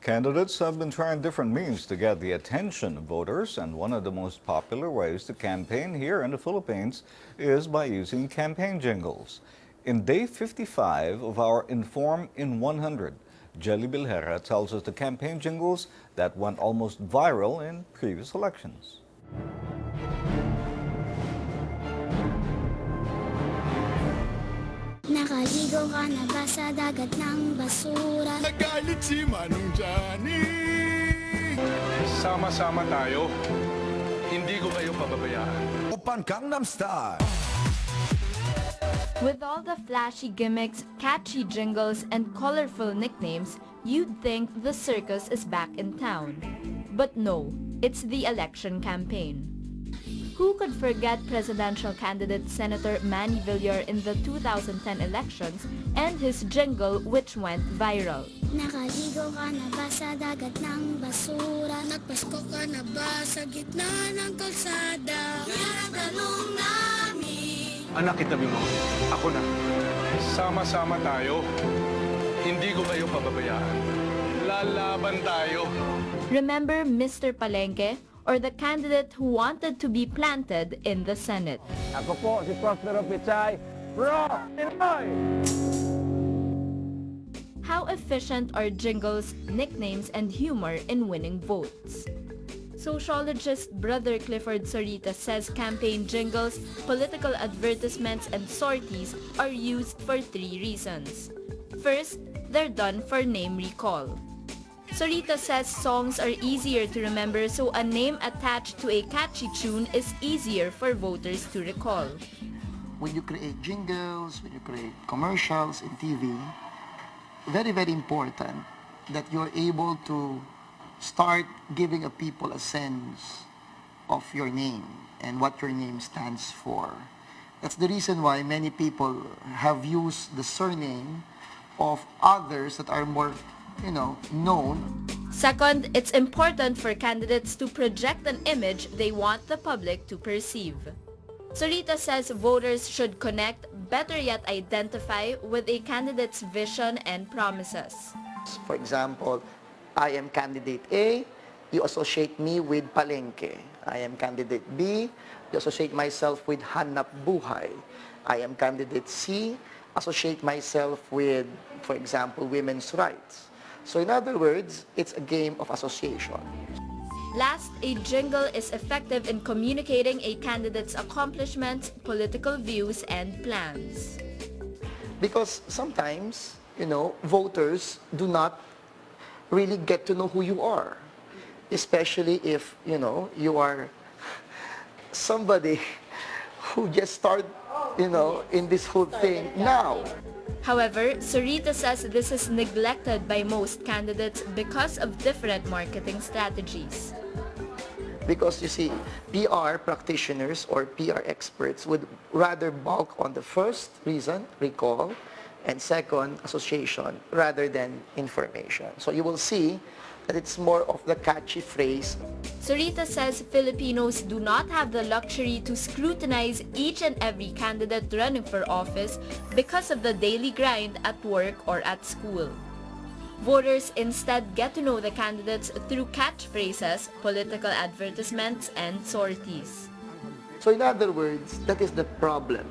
Candidates have been trying different means to get the attention of voters, and one of the most popular ways to campaign here in the Philippines is by using campaign jingles. In day 55 of our Inform in 100, Jelly Bilhera tells us the campaign jingles that went almost viral in previous elections. Nakaligo ka na ba sa dagat ng basura? Nagalit si Manong Johnny. Sama-sama tayo. Hindi ko kayo pababayaan. Open Gangnam Style. With all the flashy gimmicks, catchy jingles, and colorful nicknames, you'd think the circus is back in town. But no, it's the election campaign. Who could forget presidential candidate Senator Manny Villar in the 2010 elections and his jingle which went viral? Nakaligo ka na ba sa dagat ng basura? Nagpasko ka na ba sa gitna ng kalsada? Yan ang tanong namin. Anak, kitabi mo. Ako na. Sama-sama tayo. Hindi ko kayo pababayaan. Lalaban tayo. Remember Mr. Palengke, or the candidate who wanted to be planted in the Senate? Ako po si Prospero Pichay, Pro Pinoy! How efficient are jingles, nicknames, and humor in winning votes? Sociologist Brother Clifford Sorita says campaign jingles, political advertisements, and sorties are used for three reasons. First, they're done for name recall. Sorita says songs are easier to remember, so a name attached to a catchy tune is easier for voters to recall. When you create jingles, when you create commercials in TV, very, very important that you're able to start giving a people a sense of your name and what your name stands for. That's the reason why many people have used the surname of others that are more known. Second, it's important for candidates to project an image they want the public to perceive. Sorita says voters should connect, better yet identify, with a candidate's vision and promises. For example, I am candidate A, you associate me with Palengke. I am candidate B, you associate myself with Hanap Buhay. I am candidate C, associate myself with, for example, women's rights. So in other words, it's a game of association. Last, a jingle is effective in communicating a candidate's accomplishments, political views, and plans. Because sometimes, voters do not really get to know who you are. Especially if, you are somebody who just started, in this whole thing now. However, Sorita says this is neglected by most candidates because of different marketing strategies. Because you see, PR practitioners or PR experts would rather bulk on the first reason, recall, and second, association, rather than information. So you will see that it's more of the catchy phrase. Sorita says Filipinos do not have the luxury to scrutinize each and every candidate running for office because of the daily grind at work or at school. Voters instead get to know the candidates through catchphrases, political advertisements, and sorties. So in other words, that is the problem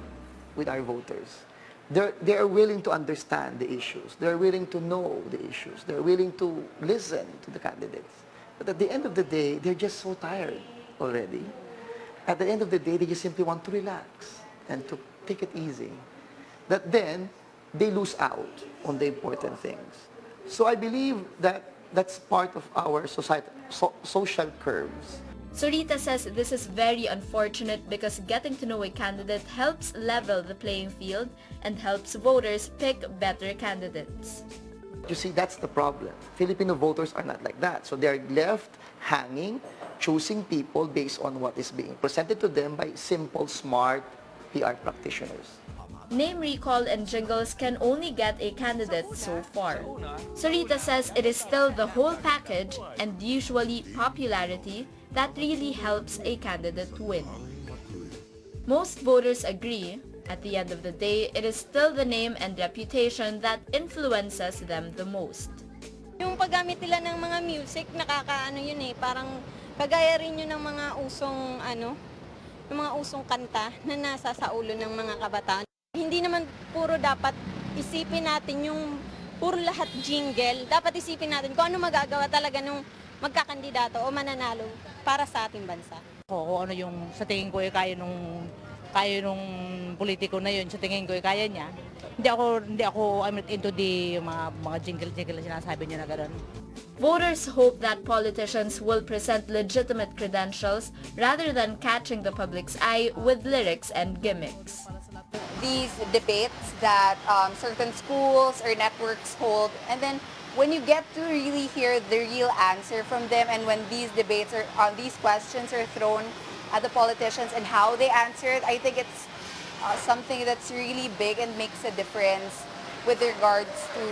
with our voters. They are willing to understand the issues. They're willing to know the issues. They're willing to listen to the candidates. But at the end of the day, they're just so tired already. At the end of the day, they just simply want to relax and to take it easy. That then, they lose out on the important things. So I believe that that's part of our social curves. Sorita says this is very unfortunate because getting to know a candidate helps level the playing field and helps voters pick better candidates. You see, that's the problem. Filipino voters are not like that. So they're left hanging, choosing people based on what is being presented to them by simple, smart PR practitioners. Name recall and jingles can only get a candidate so far. Sorita says it is still the whole package and usually popularity that really helps a candidate win. Most voters agree, at the end of the day, it is still the name and reputation that influences them the most. Yung paggamit nila ng mga music, nakakaano yun eh, parang kagaya rin yun ng mga usong yung mga usong kanta na nasa sa ulo ng mga kabataan. Hindi naman puro dapat isipin natin yung puro lahat jingle. Dapat isipin natin kung ano magagawa talaga nung magkakandidato o mananalo para sa ating bansa. Kung ano yung sa tingin ko kaya nung politiko na yun, sa tingin ko kaya niya. Hindi ako I'm not into the mga jingle na sinasabi niya na gano'n. Voters hope that politicians will present legitimate credentials rather than catching the public's eye with lyrics and gimmicks. These debates that certain schools or networks hold, and then when you get to really hear the real answer from them, and when these debates or these questions are thrown at the politicians and how they answer it, I think it's something that's really big and makes a difference with regards to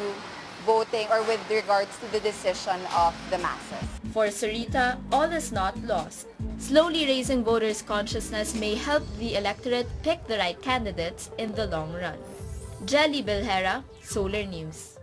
voting or with regards to the decision of the masses. For Sarita, all is not lost. Slowly raising voters' consciousness may help the electorate pick the right candidates in the long run. Jelly Bilhera, Solar News.